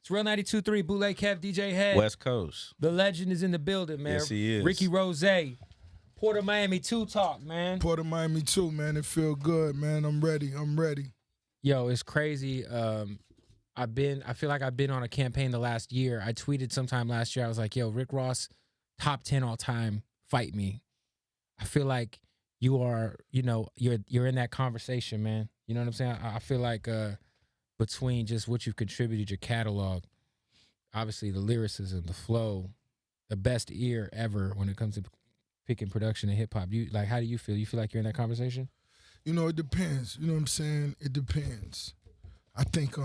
It's Real 92.3, Bootleg Kev, DJ Head. West Coast. The legend is in the building, man. Yes, he is. Ricky Rose. Port of Miami 2 talk, man. Port of Miami 2, man. It feel good, man. I'm ready. Yo, it's crazy. I feel like I've been on a campaign the last year. I tweeted sometime last year. I was like, yo, Rick Ross, top 10 all time, fight me. I feel like you are, you're in that conversation, man. You know what I'm saying? I feel like between just what you've contributed, your catalog, obviously the lyricism, the flow, the best ear ever when it comes to picking production and hip hop. How do you feel? You feel like you're in that conversation? It depends. You know what I'm saying? It depends. I think,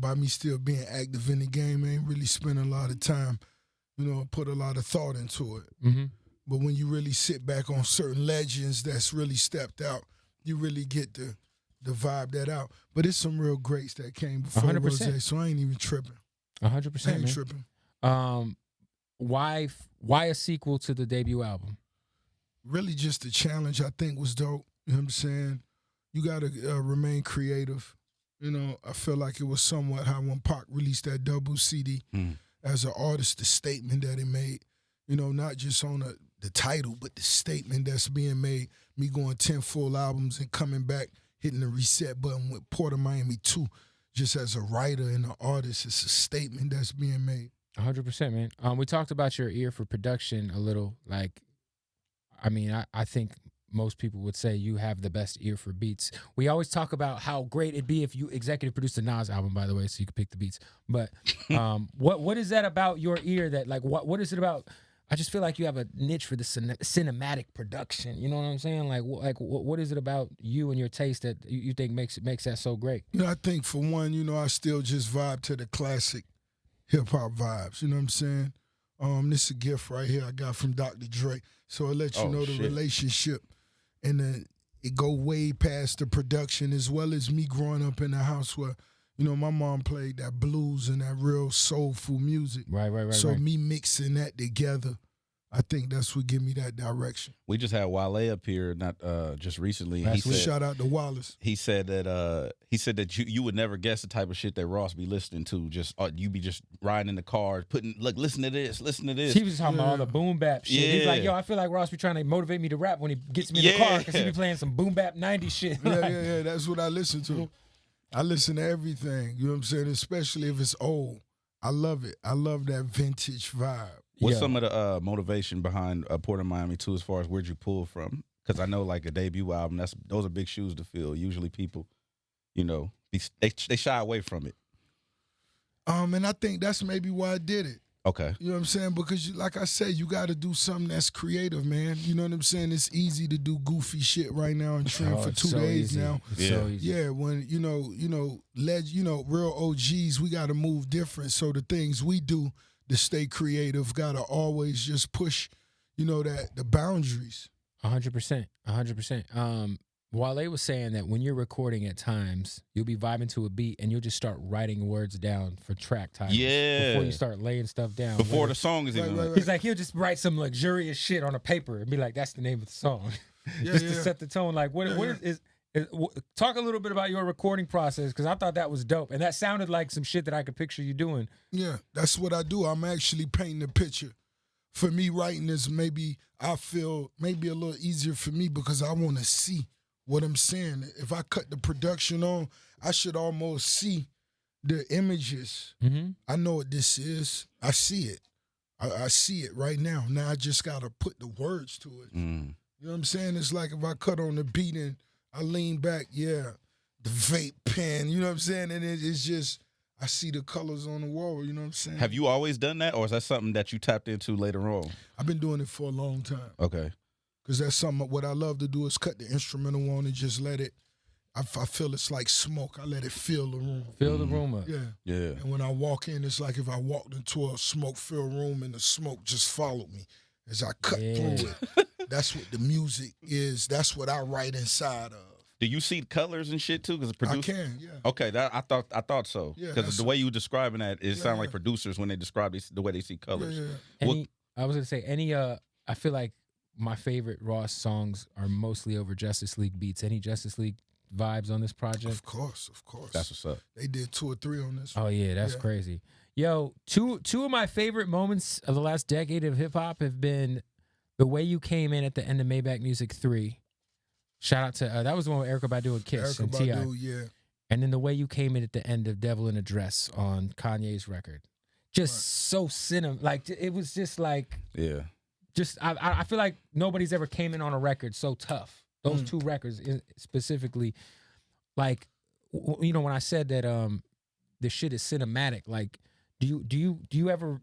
by me still being active in the game, I ain't really spent a lot of time, put a lot of thought into it. Mm-hmm. But when you really sit back on certain legends that's really stepped out, you really get the vibe that out. But it's some real greats that came before 100%. Rose, so I ain't even tripping. 100%, I ain't man. tripping. Why a sequel to the debut album? Really just the challenge I think was dope. You know what I'm saying? You got to remain creative. I feel like it was somewhat how when Pac released that double CD as an artist, the statement that it made, not just on the title, but the statement that's being made, me going 10 full albums and coming back, hitting the reset button with Port of Miami 2, just as a writer and an artist, it's a statement that's being made. 100%, man. We talked about your ear for production a little. I think most people would say you have the best ear for beats. We always talk about how great it'd be if you executive produced a Nas album, by the way, so you could pick the beats. But what is that about your ear that, what is it about? I just feel like you have a niche for the cinematic production. You know what I'm saying? What is it about you and your taste that you think makes that so great? I think for one, I still just vibe to the classic hip-hop vibes. You know what I'm saying? This is a gift right here I got from Dr. Dre. So it lets you know the relationship. And it go way past the production, as well as me growing up in a house where, my mom played that blues and that real soulful music. Right. So me mixing that together, I think that's what give me that direction. We just had Wale up here, not just recently. Shout out to Wallace. He said that you would never guess the type of shit that Ross be listening to. Just you be just riding in the car, listen to this. He was talking about all the boom bap shit. He's like, yo, I feel like Ross be trying to motivate me to rap when he gets me in the car because he be playing some boom bap 90s shit. Yeah. That's what I listen to. I listen to everything. You know what I'm saying? Especially if it's old. I love it. I love that vintage vibe. What's some of the motivation behind Port of Miami 2 as far as where'd you pull from? Because I know like a debut album, those are big shoes to fill. Usually people, they shy away from it. And I think that's maybe why I did it. Okay. You know what I'm saying? Because like I said, you got to do something that's creative, man. You know what I'm saying? It's easy to do goofy shit right now and trend for 2 days easy. now. It's so easy. Yeah, when real OGs, we got to move different. So the things we do to stay creative got to always just push, the boundaries. 100%. Wale was saying that when you're recording at times, you'll be vibing to a beat and you'll just start writing words down for track titles. Yeah. Before you start laying stuff down. Before the song is even. Right. He's like, he'll just write some luxurious shit on a paper and be like, that's the name of the song. To set the tone. What is talk a little bit about your recording process, because I thought that was dope. And that sounded like some shit that I could picture you doing. Yeah, that's what I do. I'm actually painting a picture. For me, writing is I feel a little easier for me because I want to see what I'm saying. If I cut the production on, I should almost see the images. Mm-hmm. I know what this is. I see it. I see it right now. Now I just got to put the words to it. Mm. You know what I'm saying? It's like if I cut on the beat and I lean back, the vape pen, you know what I'm saying? And it's just, I see the colors on the wall, you know what I'm saying? Have you always done that, or is that something that you tapped into later on? I've been doing it for a long time. Okay. Because that's something, what I love to do is cut the instrumental on and just let it, I feel it's like smoke. I let it fill the room. Fill the room up. Yeah. And when I walk in, it's like if I walked into a smoke-filled room and the smoke just followed me as I cut through it. That's what the music is. That's what I write inside of. Do you see colors and shit too? Because I can, yeah. Okay, I thought so. Because the way you were describing that, it sounded like producers when they describe the way they see colors. Yeah. I was gonna say I feel like my favorite Ross songs are mostly over Justice League beats. Any Justice League vibes on this project? Of course, of course. That's what's up. They did 2 or 3 on this. Oh yeah, that's crazy. Yo, two of my favorite moments of the last decade of hip hop have been the way you came in at the end of Maybach Music 3. Shout out to that was the one with Erykah Badu and Kiss and T.I. Yeah. And then the way you came in at the end of Devil in a Dress on Kanye's record. Just so like it was just like just I feel like nobody's ever came in on a record so tough. Those 2 records specifically, like you know when I said that the shit is cinematic, like do you ever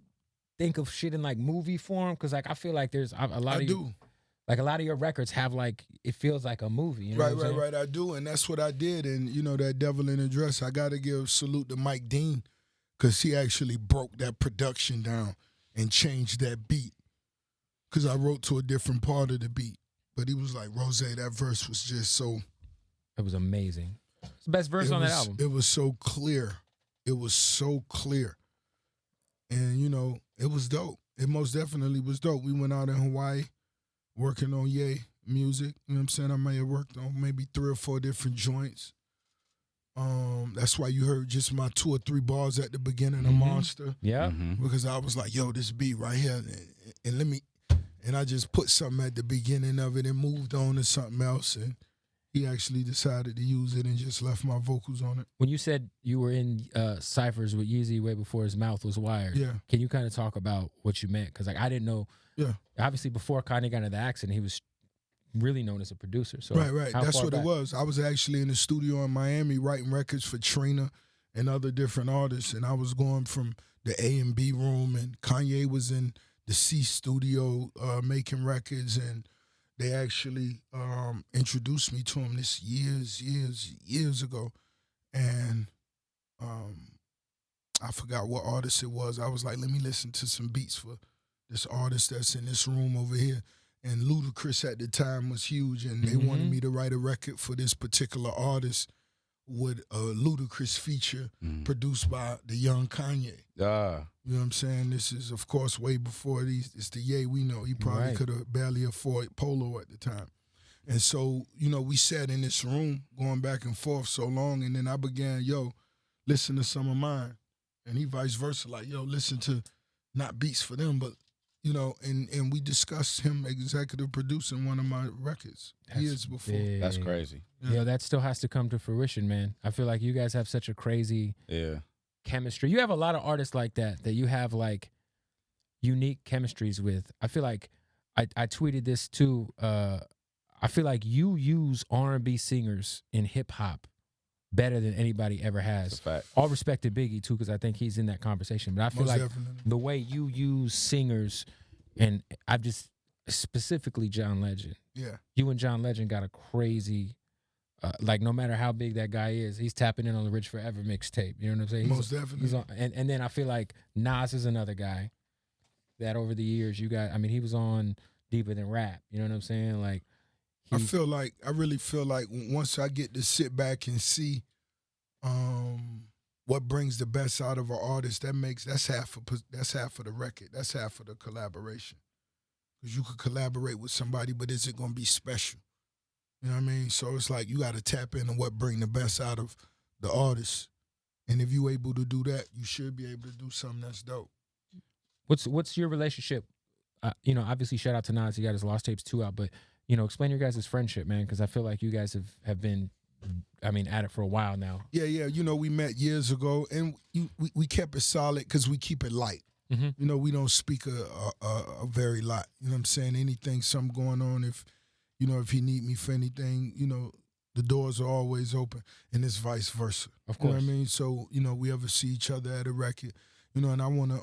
think of shit in like movie form? Because like I feel like there's a lot of like a lot of your records have like it feels like a movie. You know right. I do, and that's what I did. And you know that Devil in a Dress, I got to give salute to Mike Dean because he actually broke that production down and changed that beat. Because I wrote to a different part of the beat, but he was like, "Rose, that verse was just so." It was amazing. It's the best verse on that album. It was so clear. It was so clear. And, you know, it was dope. It most definitely was dope. We went out in Hawaii working on Ye music. You know what I'm saying? I may have worked on maybe 3 or 4 different joints. That's why you heard just my 2 or 3 bars at the beginning of Monster. Yeah. Because I was like, yo, this beat right here. And I just put something at the beginning of it and moved on to something else. And he actually decided to use it and just left my vocals on it. When you said you were in ciphers with Yeezy way before his mouth was wired, can you kind of talk about what you meant? Because like I didn't know. Yeah. Obviously, before Kanye got into the accident, he was really known as a producer. So right. That's what it was. I was actually in the studio in Miami writing records for Trina and other different artists, and I was going from the A and B room, and Kanye was in the C studio making records, and they actually introduced me to him this years ago. And I forgot what artist it was. I was like, let me listen to some beats for this artist that's in this room over here. And Ludacris at the time was huge, and they wanted me to write a record for this particular artist with a Ludacris feature produced by the young Kanye. You know what I'm saying? This is, of course, way before it's the Ye we know. He probably could have barely afforded Polo at the time. And so, you know, we sat in this room going back and forth so long, and then I began, listen to some of mine. And he vice versa, like, listen to not beats for them, but, you know, and we discussed him executive producing one of my records years before. That's crazy. Yeah, that still has to come to fruition, man. I feel like you guys have such a crazy chemistry. You have a lot of artists like that you have like unique chemistries with. I feel like I tweeted this too. I feel like you use R&B singers in hip hop better than anybody ever has. That's a fact. All respect to Biggie too, because I think he's in that conversation. But I feel Most like definitely. the way you use singers, and I've just specifically John Legend. Yeah. You and John Legend got a crazy. Like no matter how big that guy is, he's tapping in on the Rich Forever mixtape. You know what I'm saying? Most definitely. He's on, and then I feel like Nas is another guy that over the years you got. I mean, he was on Deeper Than Rap. You know what I'm saying? Like, I really feel like once I get to sit back and see what brings the best out of an artist, that's half of the record. That's half of the collaboration. Because you could collaborate with somebody, but is it going to be special? You know what I mean? So it's like you got to tap into what bring the best out of the artist. And if you're able to do that, you should be able to do something that's dope. What's your relationship? You know, obviously shout out to Nas. He got his Lost Tapes 2 out, but you know, explain your guys' friendship, man, because I feel like you guys have been, I mean, at it for a while now. Yeah. You know, we met years ago, and we kept it solid because we keep it light. You know, we don't speak a very lot. You know what I'm saying? Anything, something going on, if he need me for anything, you know, the doors are always open, and it's vice versa. Of course. You know what I mean? So, you know, we ever see each other at a record, you know, and I want to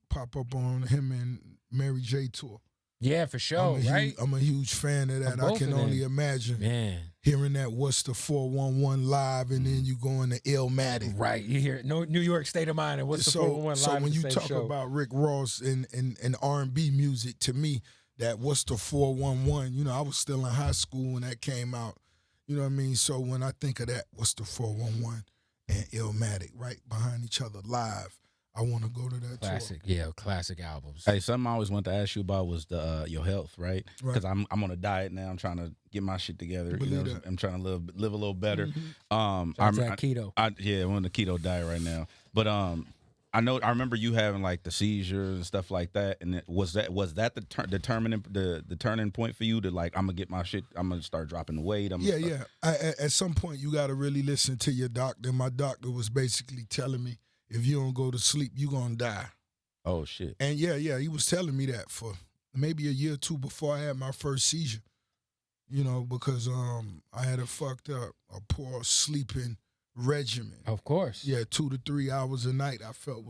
pop up on him and Mary J tour. Yeah, for sure, right? I'm a huge fan of that. I can only imagine hearing that What's the 411 live, and then you going to Illmatic. Right, you hear New York State of Mind and What's the 411 live. So when you talk about Rick Ross and R&B music, to me, that What's the 411, you know, I was still in high school when that came out. You know what I mean? So when I think of that, What's the 411 and Illmatic right behind each other live, I want to go to that Classic, tour. yeah, classic albums. Hey, something I always wanted to ask you about was the your health, right? Because I'm on a diet now. I'm trying to get my shit together. You know, I'm trying to live a little better. Shout out to that keto. I'm on the keto diet right now. But I remember you having like the seizures and stuff like that. And was that the turning point for you to like, I'm gonna get my shit. I'm gonna start dropping the weight. At some point, you got to really listen to your doctor. My doctor was basically telling me, if you don't go to sleep, you're going to die. Oh, shit. And he was telling me that for maybe a year or two before I had my first seizure, you know, because I had a fucked up, a poor sleeping regimen. Of course. Yeah, 2 to 3 hours a night I felt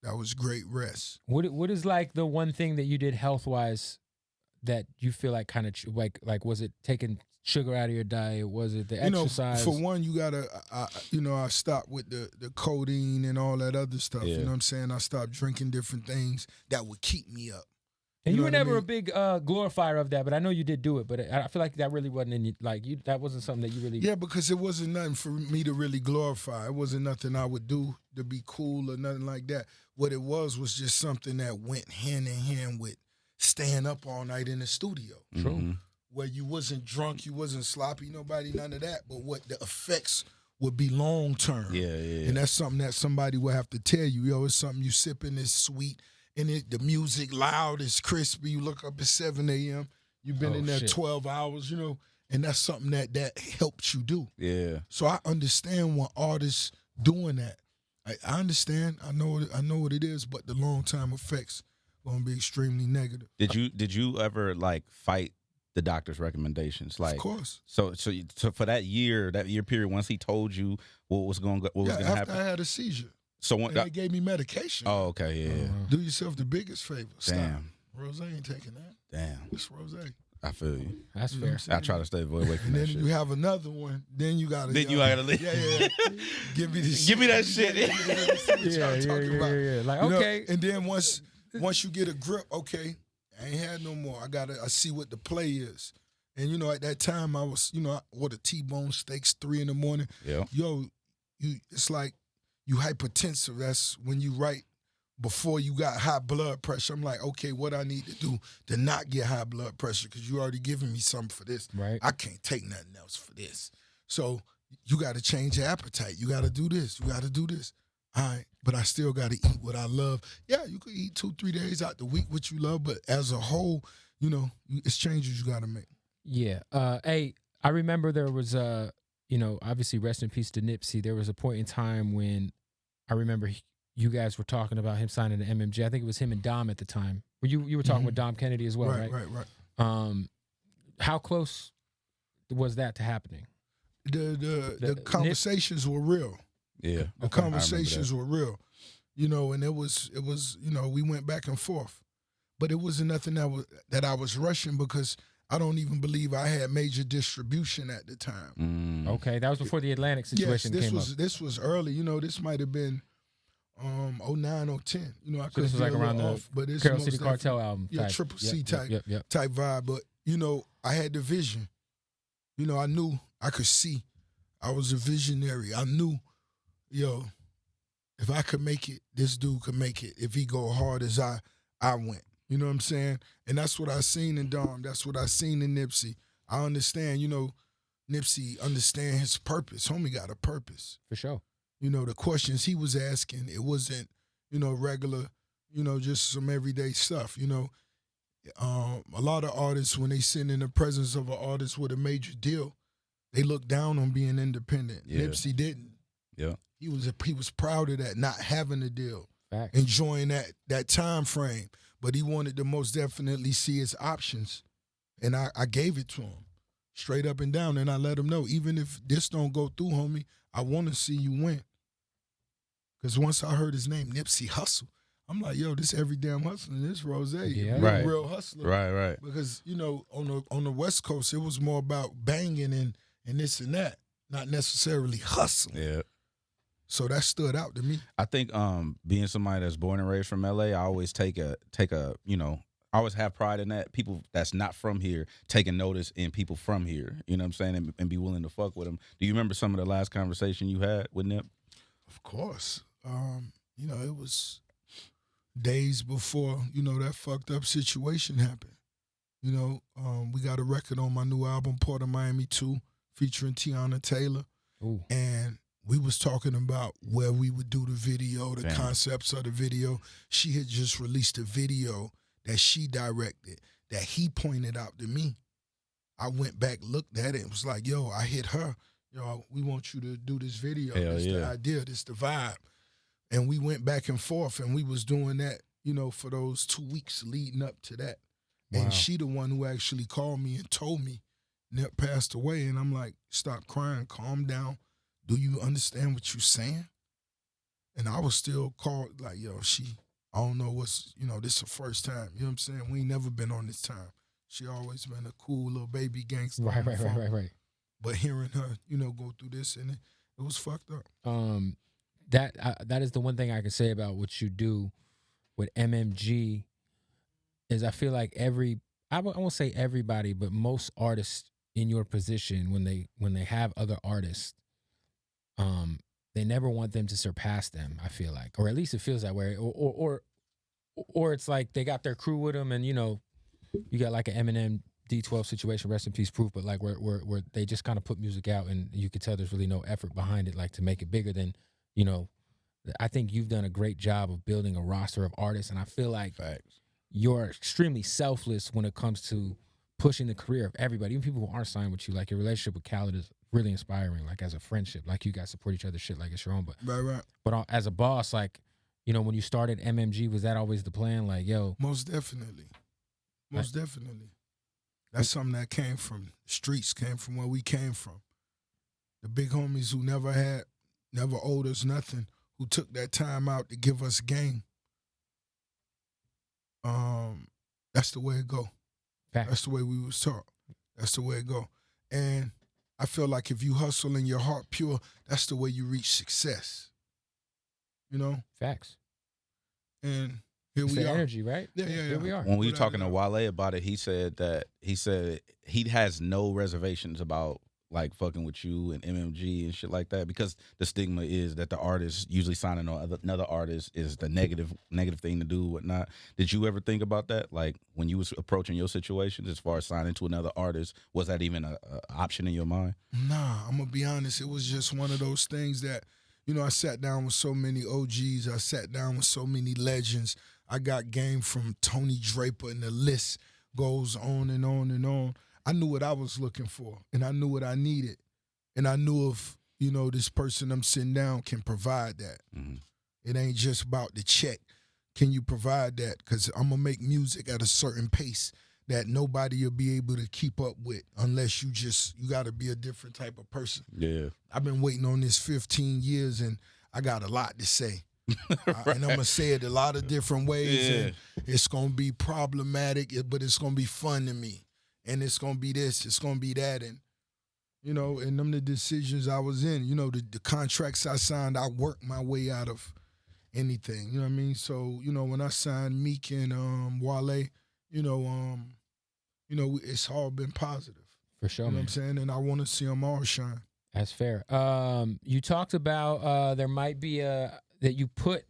that was great rest. What is like the one thing that you did health-wise that you feel like kind of like was it taking sugar out of your diet? Was it the exercise? For one, you gotta, I stopped with the codeine and all that other stuff. Yeah. You know what I'm saying? I stopped drinking different things that would keep me up. And you were never a big glorifier of that, but I know you did do it. But I feel like that really wasn't in you. Like that wasn't something that you really. Yeah, because it wasn't nothing for me to really glorify. It wasn't nothing I would do to be cool or nothing like that. What it was just something that went hand in hand with staying up all night in the studio. True. Mm-hmm. Where you wasn't drunk, you wasn't sloppy, none of that. But what the effects would be long term. Yeah. And that's something that somebody will have to tell you. Yo, it's something you sipping, it's sweet, and the music loud, it's crispy. You look up at 7 a.m., you've been in there 12 hours, you know, and that's something that helps you do. Yeah. So I understand when artists doing that. I understand. I know what it is, but the long time effects gonna be extremely negative. Did you ever like fight the doctor's recommendations? Like, of course. So for that year period, once he told you what was going to happen, after I had a seizure. So when they gave me medication. Oh, okay, yeah. Do yourself the biggest favor. Stop. Damn. Rose ain't taking that. Damn. It's Rose. I feel you. That's fair. I try to stay away from and that then shit. you have another one. Then you gotta. Then you gotta leave. Yeah. Give me this. Give me that shit. Yeah. Like, okay. And then once you get a grip, okay, I ain't had no more. I see what the play is. And you know, at that time I was, I ordered T-bone steaks 3 a.m. Yeah. Yo, it's like you hypertensive. That's when you write before you got high blood pressure. I'm like, okay, what I need to do to not get high blood pressure, because you already giving me something for this. Right. I can't take nothing else for this. So you got to change your appetite. You got to do this. You got to do this. All right, but I still got to eat what I love. Yeah, you could eat 2-3 days out the week what you love, but as a whole, it's changes you got to make. Yeah. Hey, I remember there was obviously rest in peace to Nipsey. There was a point in time when I remember you guys were talking about him signing to MMG. I think it was him and Dom at the time. You were talking with Dom Kennedy as well, right? Right. How close was that to happening? The conversations were real. Yeah. The conversations were real. And it was we went back and forth. But it wasn't nothing that I was rushing, because I don't even believe I had major distribution at the time. Okay, that was before the Atlantic situation came up. This was early. This might have been 09, 010. I so this was like around the Carol City Cartel album. Yeah, type. Triple C type type vibe. But, I had the vision. I knew I could see. I was a visionary. I knew, if I could make it, this dude could make it. If he go hard as I went. You know what I'm saying? And that's what I seen in Dom. That's what I seen in Nipsey. I understand, Nipsey understand his purpose. Homie got a purpose. For sure. The questions he was asking, it wasn't, regular, just some everyday stuff, A lot of artists, when they sit in the presence of an artist with a major deal, they look down on being independent. Yeah. Nipsey didn't. Yeah. He was proud of that, not having a deal. Facts. Enjoying that time frame. But he wanted to most definitely see his options. And I gave it to him, straight up and down. And I let him know, even if this don't go through, homie, I want to see you win. Because once I heard his name, Nipsey Hussle, I'm like, yo, this every damn hustler, this Rose, real hustler. Right. Because, on the West Coast, it was more about banging and this and that, not necessarily hustling. Yeah. So that stood out to me. I think being somebody that's born and raised from LA, I always I always have pride in that. People that's not from here taking notice in people from here, you know what I'm saying, and be willing to fuck with them. Do you remember some of the last conversation you had with Nip? Of course. You know, it was days before, you know, that fucked up situation happened. You know, we got a record on my new album, Port of Miami 2, featuring Tiana Taylor. Ooh. And we was talking about where we would do the video, the Damn. concepts of the video. She had just released a video that she directed that he pointed out to me. I went back, looked at it, and was like, yo, I hit her. Yo, we want you to do this video. Hell This yeah. the idea, this the vibe. And we went back and forth, and we was doing that, you know, for those 2 weeks leading up to that. Wow. And she the one who actually called me and told me Nip passed away. And I'm like, stop crying, calm down. Do you understand what you're saying? And I was still called like, yo, I don't know what's, you know, this is the first time. You know what I'm saying? We ain't never been on this time. She always been a cool little baby gangster. Right. But hearing her, you know, go through this, and it was fucked up. That is the one thing I can say about what you do with MMG is I feel like I won't say everybody, but most artists in your position, when they have other artists, they never want them to surpass them, I feel like, or at least it feels that way, or it's like they got their crew with them, and you know, you got like an Eminem D12 situation, rest in peace, Proof, but like where they just kind of put music out, and you could tell there's really no effort behind it, like to make it bigger than, you know. I think you've done a great job of building a roster of artists, and I feel like Facts. you're extremely selfless when it comes to pushing the career of everybody, even people who aren't signed with you. Like your relationship with Khaled is really inspiring, like as a friendship, like you guys support each other's shit like it's your own. Right. But as a boss, like, you know, when you started MMG, was that always the plan? Like, yo. Most definitely. That's something that came from the streets, came from where we came from. The big homies who never owed us nothing, who took that time out to give us game. That's the way it go. Fact. That's the way we was taught. That's the way it go. And I feel like if you hustle and your heart pure, that's the way you reach success. You know? Facts. And here It's we the are. energy, right? Yeah. Here we are. When we were Without talking a to doubt. Wale about it, he said he has no reservations about like fucking with you and MMG and shit like that, because the stigma is that the artist usually signing on another artist is the negative thing to do, whatnot. Did you ever think about that? Like when you was approaching your situations as far as signing to another artist, was that even a option in your mind? Nah, I'm gonna be honest. It was just one of those things that, you know, I sat down with so many OGs. I sat down with so many legends. I got game from Tony Draper, and the list goes on and on and on. I knew what I was looking for, and I knew what I needed. And I knew if, you know, this person I'm sitting down can provide that. Mm-hmm. It ain't just about the check. Can you provide that? Because I'm going to make music at a certain pace that nobody will be able to keep up with unless you got to be a different type of person. Yeah. I've been waiting on this 15 years, and I got a lot to say. Right. And I'm going to say it a lot of different ways, Yeah. and it's going to be problematic, but it's going to be fun to me. And it's going to be this, it's going to be that. And, you know, and them the decisions I was in. You know, the contracts I signed, I worked my way out of anything. You know what I mean? So, you know, when I signed Meek and Wale, you know, it's all been positive. For sure, You know man. what I'm saying? And I want to see them all shine. That's fair. You talked about there might be that you put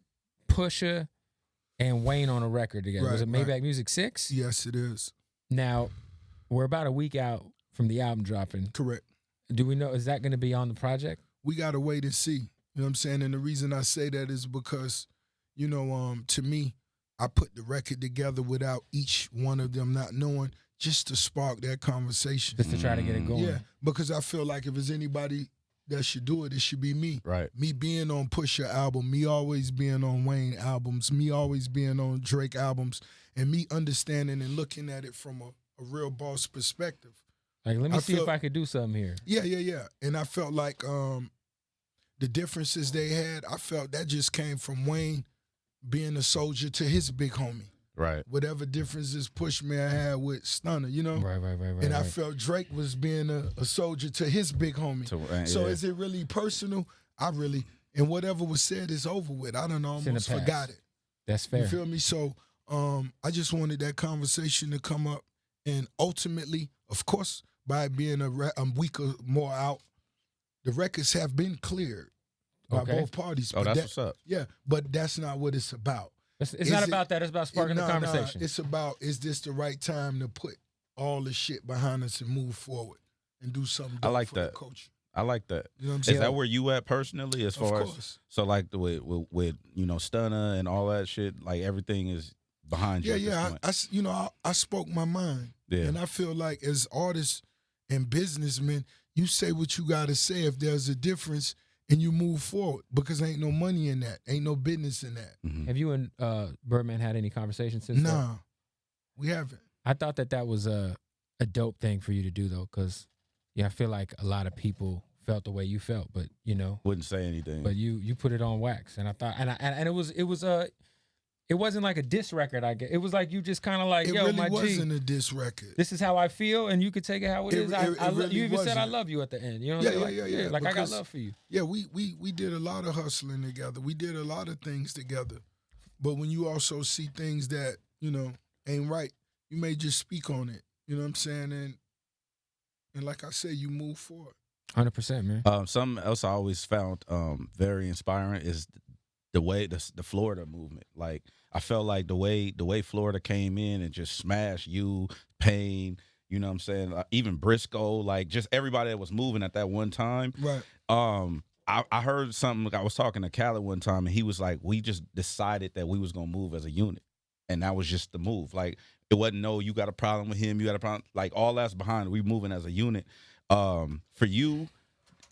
Pusha and Wayne on a record together. Was it Right, Maybach right. Music 6? Yes, it is. Now, we're about a week out from the album dropping. Correct. Do we know, is that going to be on the project? We got to wait and see. You know what I'm saying? And the reason I say that is because, you know, to me, I put the record together without each one of them not knowing, just to spark that conversation. Just to try to get it going. Yeah, because I feel like if there's anybody that should do it, it should be me. Right. Me being on Pusha album, me always being on Wayne albums, me always being on Drake albums, and me understanding and looking at it from a real boss perspective. Like, let me I see feel- if I could do something here. Yeah. And I felt like the differences they had, I felt that just came from Wayne being a soldier to his big homie. Right. Whatever differences Push Me I had with Stunner, you know? Right. And I felt Drake was being a soldier to his big homie. So yeah. is it really personal? And whatever was said is over with. I done in the almost past. forgot it. That's fair. You feel me? So I just wanted that conversation to come up. And ultimately, of course, by it being a week or more out, the records have been cleared. by Okay. both parties. Oh, but that's what's up. Yeah, but that's not what it's about. It's not about that. It's about sparking the conversation. It's about, is this the right time to put all the shit behind us and move forward and do something I dope like for that. the culture? I like that. You know what I'm Is saying? that where you at personally, as far Of as course. so like the with you know Stunner and all that shit, like everything is behind you? Yeah, at this yeah. point? I spoke my mind. Yeah. And I feel like as artists and businessmen, you say what you got to say if there's a difference and you move forward, because ain't no money in that. Ain't no business in that. Mhm. Have you and Birdman had any conversations since? Nah, we haven't. I thought that was a dope thing for you to do though, because I feel like a lot of people felt the way you felt, but Wouldn't say anything. but you put it on wax, and I thought, and it wasn't like a diss record. I guess it was like you just kind of like, It yo, really my G, wasn't a diss record. this is how I feel, and you could take it how it is. Really you even said I wasn't. love you at the end. You know, Yeah. like I got because- love for you. Yeah, we did a lot of hustling together. We did a lot of things together. But when you also see things that, ain't right, you may just speak on it. You know what I'm saying? And like I said, you move forward. 100%, man. Something else I always found very inspiring is the way the Florida movement. Like I felt like the way Florida came in and just smashed you, Payne, you know what I'm saying? Even Briscoe, like just everybody that was moving at that one time. Right. I heard something. I was talking to Khaled one time, and he was like, "We just decided that we was gonna move as a unit, and that was just the move. Like it wasn't no, you got a problem with him, you got a problem. Like all that's behind. We moving as a unit. For you,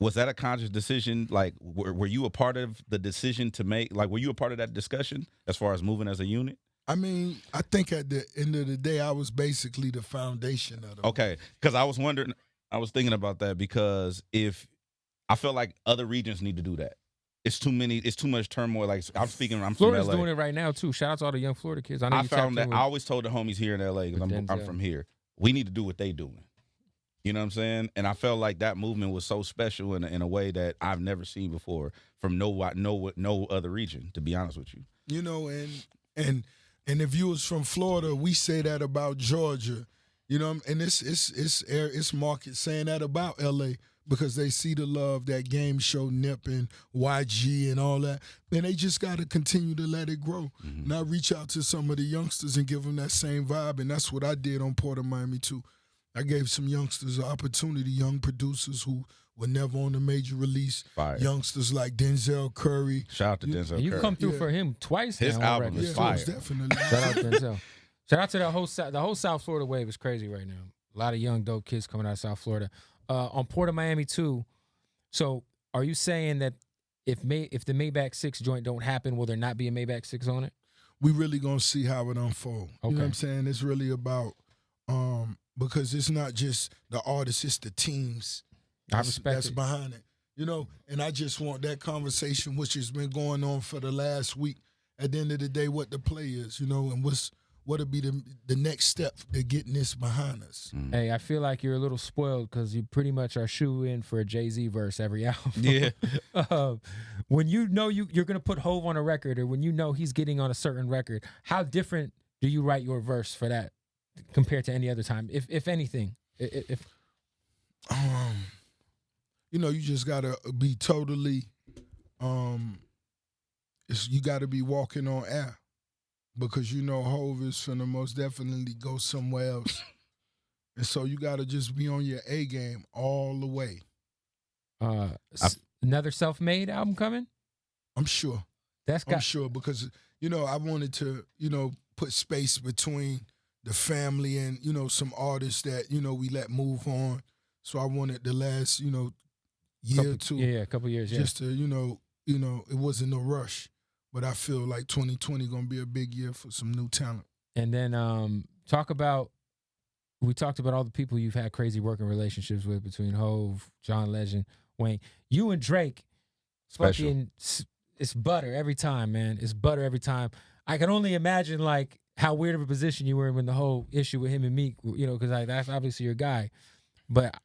was that a conscious decision? Like, were you a part of the decision to make? Like, were you a part of that discussion as far as moving as a unit? I mean, I think at the end of the day, I was basically the foundation of the Okay, because I was wondering, I was thinking about that because if I feel like other regions need to do that. It's too much turmoil. Like I'm from Florida's LA. doing it right now too. Shout out to all the young Florida kids. I know I you found tapped that in I with- always told the homies here in LA because with I'm Denzel. from here. We need to do what they doing. You know what I'm saying? And I felt like that movement was so special in a way that I've never seen before from no other region. To be honest with you, and if you was from Florida, we say that about Georgia, and it's market saying that about LA because they see the love that Game Show, Nip, and YG and all that, and they just got to continue to let it grow. Mm-hmm. Now reach out to some of the youngsters and give them that same vibe, and that's what I did on Port of Miami too. I gave some youngsters an opportunity, young producers who were never on a major release. Fire. Youngsters like Denzel Curry. Shout out to Denzel And you Curry. come through Yeah. for him twice. His now album already. is Yeah, fire. most definitely. Shout out to Denzel. Shout out to the whole South Florida wave is crazy right now. A lot of young dope kids coming out of South Florida. On Port of Miami too. So are you saying that if the Maybach 6 joint don't happen, will there not be a Maybach 6 on it? We really gonna see how it unfolds. You know what I'm Okay. saying? It's really about because it's not just the artists, it's the teams I respect that's it. behind it. And I just want that conversation, which has been going on for the last week, at the end of the day, what the play is, and what'll be the next step to getting this behind us. Hey, I feel like you're a little spoiled because you pretty much are shoe in for a Jay-Z verse every album. Yeah. When you know you're gonna put Hove on a record, or when you know he's getting on a certain record, how different do you write your verse for that compared to any other time, if anything? If You just gotta be totally you gotta be walking on air because Hove is finna most definitely go somewhere else. And so you gotta just be on your A game all the way. another self-made album coming? I'm sure. That's I'm got sure because I wanted to put space between the family and some artists that we let move on. So I wanted the last year or two, a couple years, yeah. just to it wasn't no rush, but I feel like 2020 gonna be a big year for some new talent. And then we talked about all the people you've had crazy working relationships with between Hove, John Legend, Wayne. You and Drake, Special. fucking, it's butter every time, man. It's butter every time. I can only imagine like how weird of a position you were in when the whole issue with him and Meek, because that's obviously your guy. But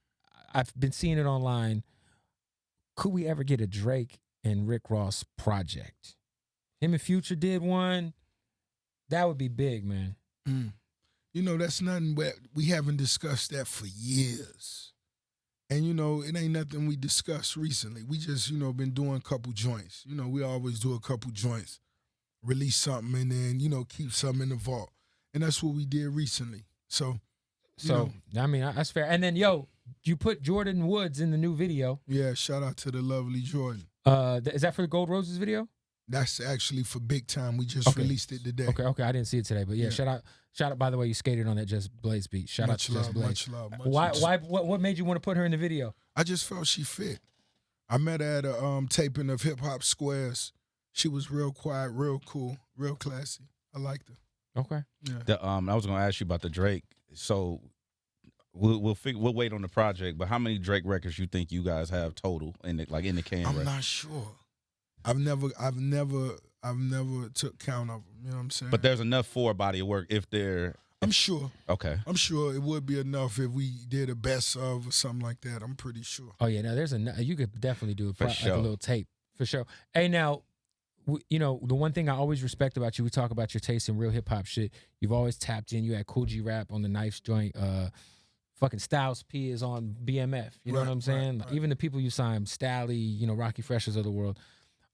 I've been seeing it online. Could we ever get a Drake and Rick Ross project? Him and Future did one. That would be big, man. That's nothing but we haven't discussed that for years. And, you know, it ain't nothing we discussed recently. We just, you know, been doing a couple joints. You know, we always do a couple joints, release something, and then, you know, keep something in the vault. And that's what we did recently. So, I mean, that's fair. And then, yo, you put Jordan Woods in the new video. Yeah, shout out to the lovely Jordan. Is that for the Gold Roses video? That's actually for Big Time. We just released it today. Okay. I didn't see it today, but yeah, shout out. By the way, you skated on that Just Blaze beat. Shout out to Just Blaze. Much love. Why? What made you want to put her in the video? I just felt she fit. I met her at a taping of Hip Hop Squares. She was real quiet, real cool, real classy. I liked her. Okay. Yeah. I was gonna ask you about the Drake. So we'll wait on the project. But how many Drake records you think you guys have total in the can? I'm not sure. I've never took count of them. You know what I'm saying? But there's enough for a body of work I'm sure. Okay. I'm sure it would be enough if we did a best of or something like that. I'm pretty sure. Oh yeah, now there's you could definitely do sure. a little tape for sure. Hey, now, you know the one thing I always respect about you, we talk about your taste in real hip hop shit. You've always tapped in. You had Cool G Rap on the Knives joint. Fucking Styles P is on BMF. You know what I'm saying? Right. Even the people you signed, Stally, you know, Rocky Freshers of the world.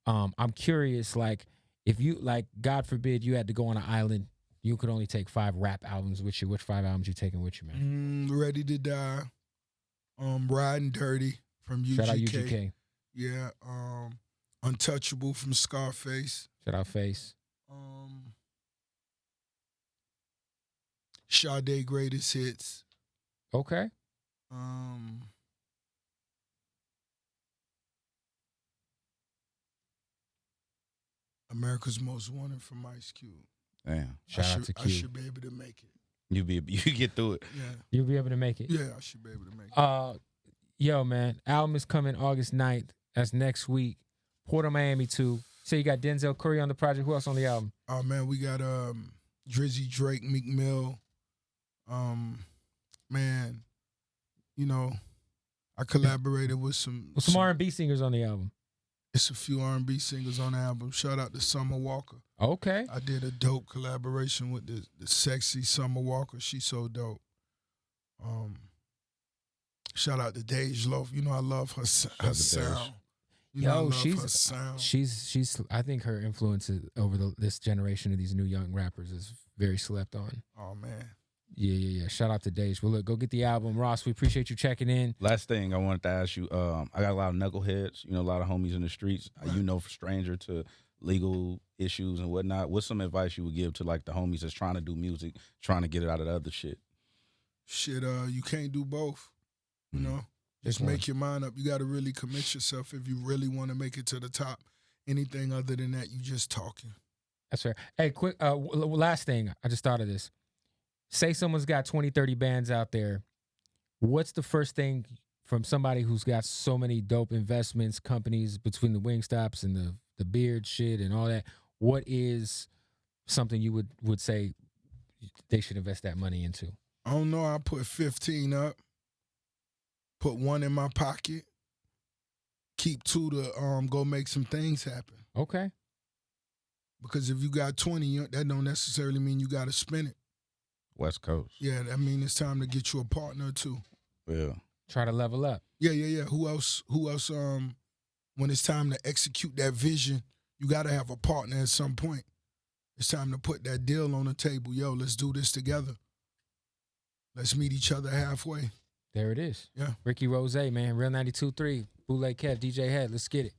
I'm curious, like, if you, like, God forbid you had to go on an island, you could only take 5 rap albums with you. Which 5 albums you taking with you, man? Ready to Die. Riding Dirty from UGK. Shout out UGK. Yeah. Untouchable from Scarface. Shout out Face. Sade Greatest Hits. Okay. America's Most Wanted from Ice Cube. Damn. Shout out to Cube. I should be able to make it. You get through it. Yeah. You'll be able to make it. Yeah, I should be able to make it. Yo, man, album is coming August 9th. That's next week. Port of Miami 2. So you got Denzel Curry on the project. Who else on the album? Oh man, we got Drizzy, Drake, Meek Mill. Man, you know, I collaborated with some R&B singers on the album. It's a few R&B singers on the album. Shout out to Summer Walker. Okay. I did a dope collaboration with the sexy Summer Walker. She's so dope. Shout out to Dej Loaf. You know I love her sound. She's I think her influence over this generation of these new young rappers is very slept on. Oh man. Yeah. Shout out to Dej. Well, look, go get the album, Ross. We appreciate you checking in. Last thing I wanted to ask you, I got a lot of knuckleheads, you know, a lot of homies in the streets. Right. You know, for stranger to legal issues and whatnot. What's some advice you would give to like the homies that's trying to do music, trying to get it out of the other shit? Shit, you can't do both. You know, just make your mind up. You got to really commit yourself if you really want to make it to the top. Anything other than that, you just talking. That's fair. Hey, quick, last thing. I just thought of this. Say someone's got 20, 30 bands out there. What's the first thing from somebody who's got so many dope investments, companies between the Wingstops and the beard shit and all that? What is something you would say they should invest that money into? I don't know. I put 15 up. Put 1 in my pocket. Keep 2 to go make some things happen. Okay. Because if you got 20, that don't necessarily mean you got to spend it. West Coast. Yeah, I mean it's time to get you a partner too. Yeah. Try to level up. Yeah. Who else? When it's time to execute that vision, you got to have a partner at some point. It's time to put that deal on the table. Yo, let's do this together. Let's meet each other halfway. There it is. Yeah. Ricky Rose, man. Real 92.3. Bootleg Kev, DJ Head. Let's get it.